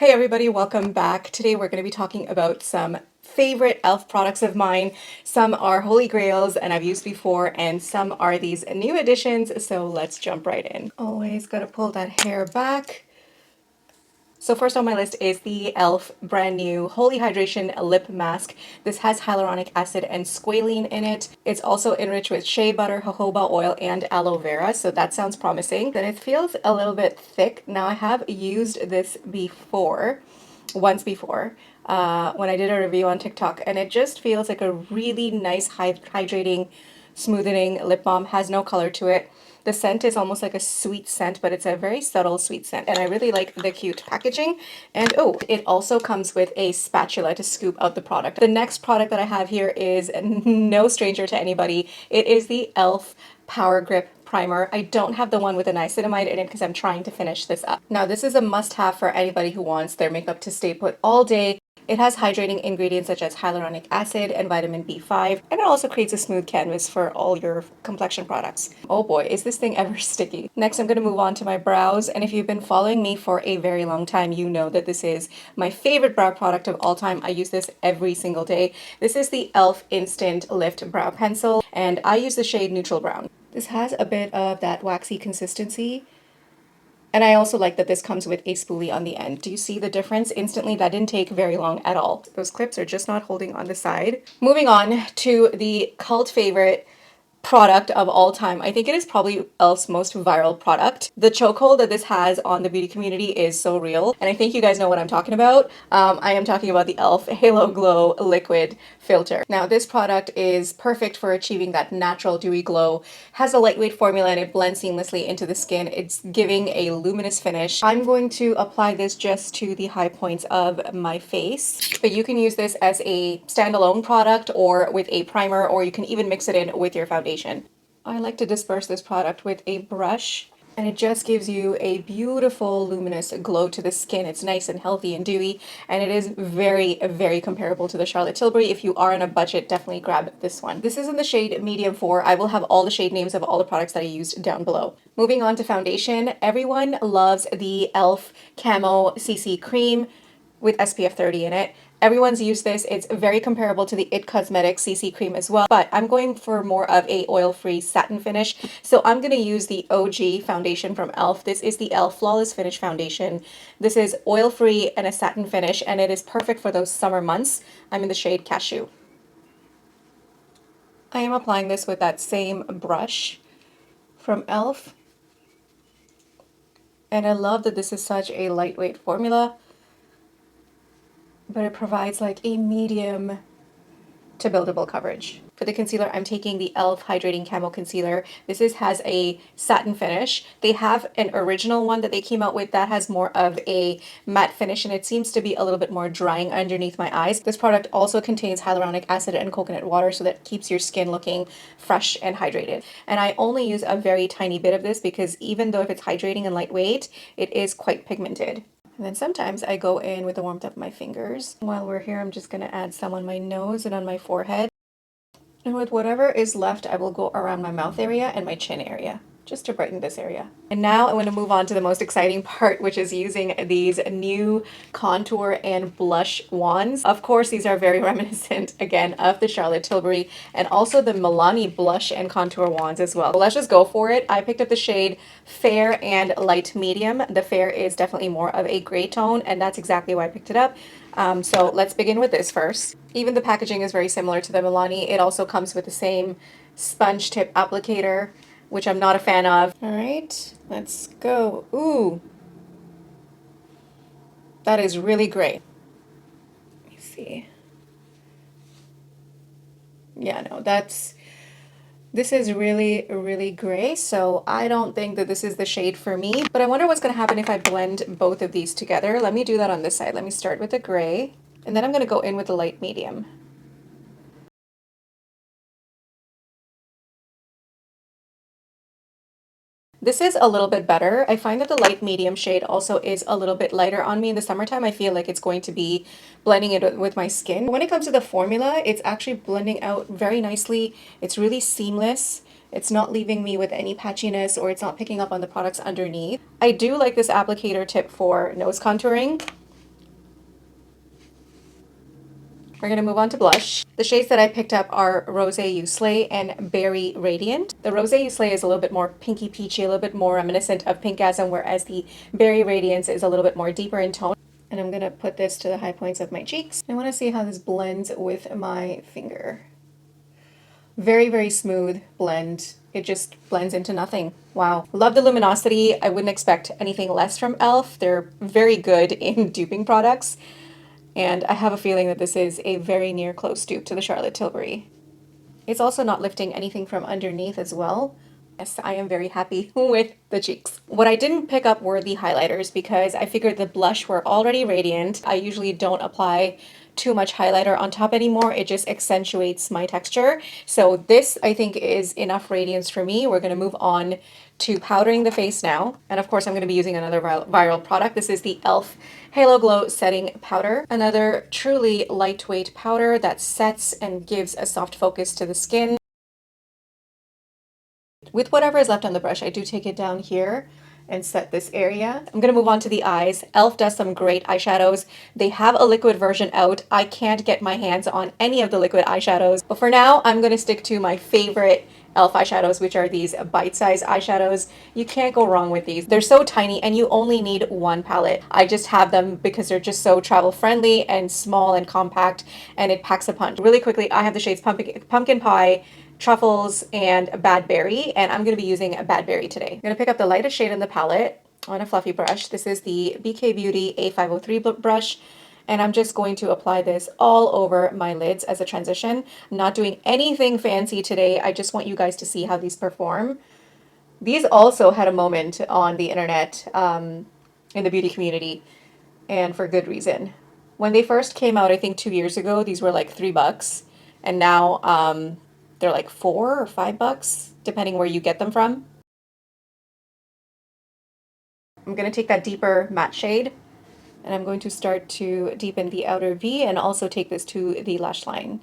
Hey everybody, welcome back. Today we're going to be talking about some favorite e.l.f. products of mine. Some are holy grails and I've used before, and some are these new additions, so let's jump right in. Always got to pull that hair back. So first on my list is the e.l.f. brand new Holy Hydration Lip Mask. This has hyaluronic acid and squalene in it. It's also enriched with shea butter, jojoba oil, and aloe vera, so that sounds promising. Then it feels a little bit thick. Now I have used this before, once before, when I did a review on TikTok, and it just feels like a really nice hydrating, smoothing lip balm. Has no color to it. The scent is almost like a sweet scent, but it's a very subtle sweet scent. And I really like the cute packaging. And oh, it also comes with a spatula to scoop out the product. The next product that I have here is no stranger to anybody. It is the e.l.f. Power Grip Primer. I don't have the one with the niacinamide in it because I'm trying to finish this up. Now, this is a must-have for anybody who wants their makeup to stay put all day. It has hydrating ingredients such as hyaluronic acid and vitamin B5, and it also creates a smooth canvas for all your complexion products. Oh boy, is this thing ever sticky. Next, I'm going to move on to my brows, and if you've been following me for a very long time, you know that this is my favorite brow product of all time. I use this every single day. This is the e.l.f. Instant Lift Brow Pencil, and I use the shade Neutral Brown. This has a bit of that waxy consistency. And I also like that this comes with a spoolie on the end. Do you see the difference? Instantly, that didn't take very long at all. Those clips are just not holding on the side. Moving on to the cult favorite product of all time. I think it is probably e.l.f.'s most viral product. The chokehold that this has on the beauty community is so real, and I think you guys know what I'm talking about. I am talking about the e.l.f. Halo Glow Liquid Filter. Now, this product is perfect for achieving that natural dewy glow. Has a lightweight formula and it blends seamlessly into the skin. It's giving a luminous finish. I'm going to apply this just to the high points of my face, but you can use this as a standalone product or with a primer, or you can even mix it in with your foundation. I like to disperse this product with a brush, and it just gives you a beautiful luminous glow to the skin. It's nice and healthy and dewy, and it is very, very comparable to the Charlotte Tilbury. If you are on a budget, definitely grab this one. This is in the shade medium 4. I will have all the shade names of all the products that I used down below. Moving on to foundation, everyone loves the e.l.f. Camo CC Cream with SPF 30 in it. Everyone's used this. It's very comparable to the IT Cosmetics CC cream as well, but I'm going for more of a oil-free satin finish. So I'm going to use the OG foundation from e.l.f. This is the e.l.f. Flawless Finish Foundation. This is oil-free and a satin finish, and it is perfect for those summer months. I'm in the shade Cashew. I am applying this with that same brush from e.l.f. And I love that this is such a lightweight formula, but it provides like a medium to buildable coverage. For the concealer, I'm taking the e.l.f. Hydrating Camo Concealer. This has a satin finish. They have an original one that they came out with that has more of a matte finish, and it seems to be a little bit more drying underneath my eyes. This product also contains hyaluronic acid and coconut water, so that keeps your skin looking fresh and hydrated. And I only use a very tiny bit of this because even though if it's hydrating and lightweight, it is quite pigmented. And then sometimes I go in with the warmth of my fingers. While we're here, I'm just going to add some on my nose and on my forehead. And with whatever is left, I will go around my mouth area and my chin area, just to brighten this area. And now I'm going to move on to the most exciting part, which is using these new contour and blush wands. Of course, these are very reminiscent, again, of the Charlotte Tilbury and also the Milani blush and contour wands as well. So let's just go for it. I picked up the shade Fair and Light Medium. The Fair is definitely more of a gray tone, and that's exactly why I picked it up. So let's begin with this first. Even the packaging is very similar to the Milani. It also comes with the same sponge tip applicator, which I'm not a fan of. All right, let's go. Ooh, that is really great. Let me see. Yeah, no, this is really, really gray, so I don't think that this is the shade for me, but I wonder what's going to happen if I blend both of these together. Let me do that on this side. Let me start with the gray, and then I'm going to go in with the light medium. This is a little bit better. I find that the light medium shade also is a little bit lighter on me. In the summertime, I feel like it's going to be blending it with my skin. When it comes to the formula, it's actually blending out very nicely. It's really seamless. It's not leaving me with any patchiness, or it's not picking up on the products underneath. I do like this applicator tip for nose contouring. We're going to move on to blush. The shades that I picked up are Rosé You Slay and Berry Radiant. The Rosé You Slay is a little bit more pinky peachy, a little bit more reminiscent of Pinkasm, whereas the Berry Radiance is a little bit more deeper in tone. And I'm going to put this to the high points of my cheeks. I want to see how this blends with my finger. Very, very smooth blend. It just blends into nothing. Wow. Love the luminosity. I wouldn't expect anything less from e.l.f. They're very good in duping products. And I have a feeling that this is a very near close dupe to the Charlotte Tilbury. It's also not lifting anything from underneath as well. Yes, I am very happy with the cheeks. What I didn't pick up were the highlighters because I figured the blush were already radiant. I usually don't apply too much highlighter on top anymore. It just accentuates my texture. So this, I think, is enough radiance for me. We're going to move on to powdering the face now. And of course, I'm going to be using another viral product. This is the e.l.f. Halo Glow Setting Powder. Another truly lightweight powder that sets and gives a soft focus to the skin. With whatever is left on the brush, I do take it down here and set this area. I'm going to move on to the eyes. e.l.f. does some great eyeshadows. They have a liquid version out. I can't get my hands on any of the liquid eyeshadows, but for now, I'm going to stick to my favorite e.l.f. eyeshadows, which are these bite-sized eyeshadows. You can't go wrong with these. They're so tiny and you only need one palette. I just have them because they're just so travel friendly and small and compact, and it packs a punch. Really quickly, I have the shades Pumpkin Pie, Truffles, and Bad Berry, and I'm going to be using Bad Berry today. I'm going to pick up the lightest shade in the palette on a fluffy brush. This is the BK Beauty A503 brush, and I'm just going to apply this all over my lids as a transition. I'm not doing anything fancy today. I just want you guys to see how these perform. These also had a moment on the internet, in the beauty community, and for good reason. When they first came out, I think 2 years ago, these were like $3, and now they're like $4 or $5, depending where you get them from. I'm going to take that deeper matte shade, and I'm going to start to deepen the outer V and also take this to the lash line.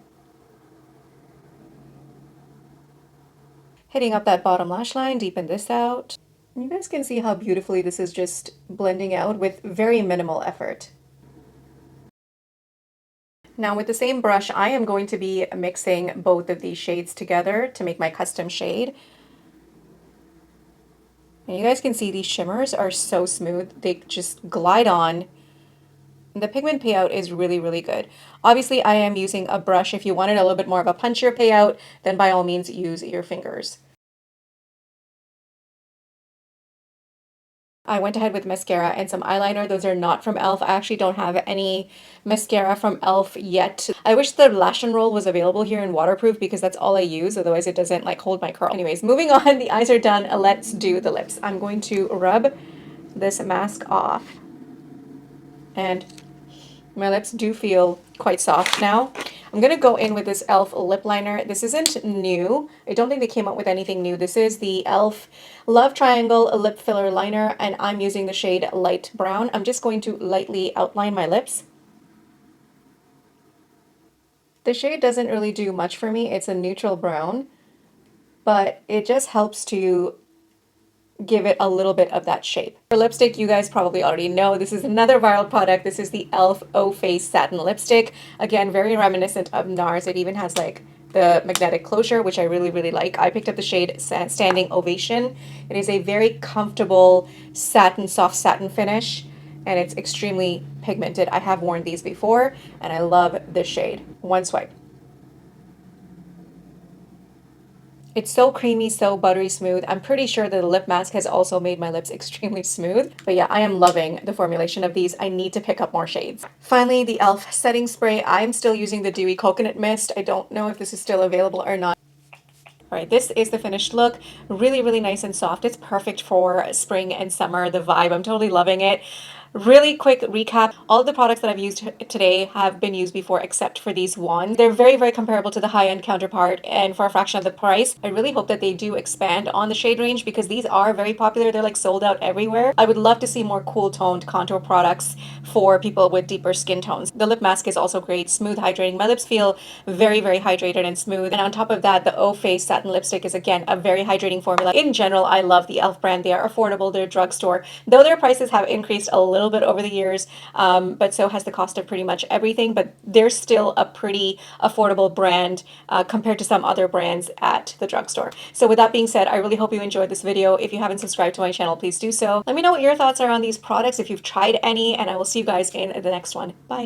Hitting up that bottom lash line, deepen this out. And you guys can see how beautifully this is just blending out with very minimal effort. Now with the same brush, I am going to be mixing both of these shades together to make my custom shade. And you guys can see these shimmers are so smooth. They just glide on. The pigment payout is really, really good. Obviously, I am using a brush. If you wanted a little bit more of a punchier payout, then by all means use your fingers. I went ahead with mascara and some eyeliner. Those are not from e.l.f. I actually don't have any mascara from e.l.f. yet. I wish the Lash and Roll was available here in waterproof because that's all I use. Otherwise it doesn't like hold my curl. Anyways, moving on, the eyes are done. Let's do the lips. I'm going to rub this mask off. And my lips do feel quite soft now. I'm going to go in with this e.l.f. lip liner. This isn't new. I don't think they came out with anything new. This is the e.l.f. Love Triangle Lip Filler Liner, and I'm using the shade Light Brown. I'm just going to lightly outline my lips. The shade doesn't really do much for me. It's a neutral brown, but it just helps to give it a little bit of that shape. For lipstick, you guys probably already know this is another viral product. This is the e.l.f. O Face Satin Lipstick. Again, very reminiscent of NARS. It even has like the magnetic closure, which I really, really like. I picked up the shade Standing Ovation. It is a very comfortable satin, soft satin finish, and it's extremely pigmented. I have worn these before, and I love this shade. One swipe. It's so creamy, so buttery smooth. I'm pretty sure that the lip mask has also made my lips extremely smooth. But yeah, I am loving the formulation of these. I need to pick up more shades. Finally, the e.l.f. setting spray. I'm still using the Dewy Coconut Mist. I don't know if this is still available or not. All right, this is the finished look. Really, really nice and soft. It's perfect for spring and summer, the vibe. I'm totally loving it. Really quick recap. All of the products that I've used today have been used before except for these wands. They're very, very comparable to the high-end counterpart, and for a fraction of the price. I really hope that they do expand on the shade range because these are very popular. They're like sold out everywhere. I would love to see more cool toned contour products for people with deeper skin tones. The lip mask is also great, smooth, hydrating. My lips feel very, very hydrated and smooth. And on top of that, the O Face Satin Lipstick is again a very hydrating formula. In general, I love the e.l.f. brand. They are affordable. They're drugstore. Though their prices have increased a little little bit over the years, but so has the cost of pretty much everything. But they're still a pretty affordable brand compared to some other brands at the drugstore. So with that being said, I really hope you enjoyed this video. If you haven't subscribed to my channel, please do so. Let me know what your thoughts are on these products, if you've tried any, and I will see you guys in the next one. Bye.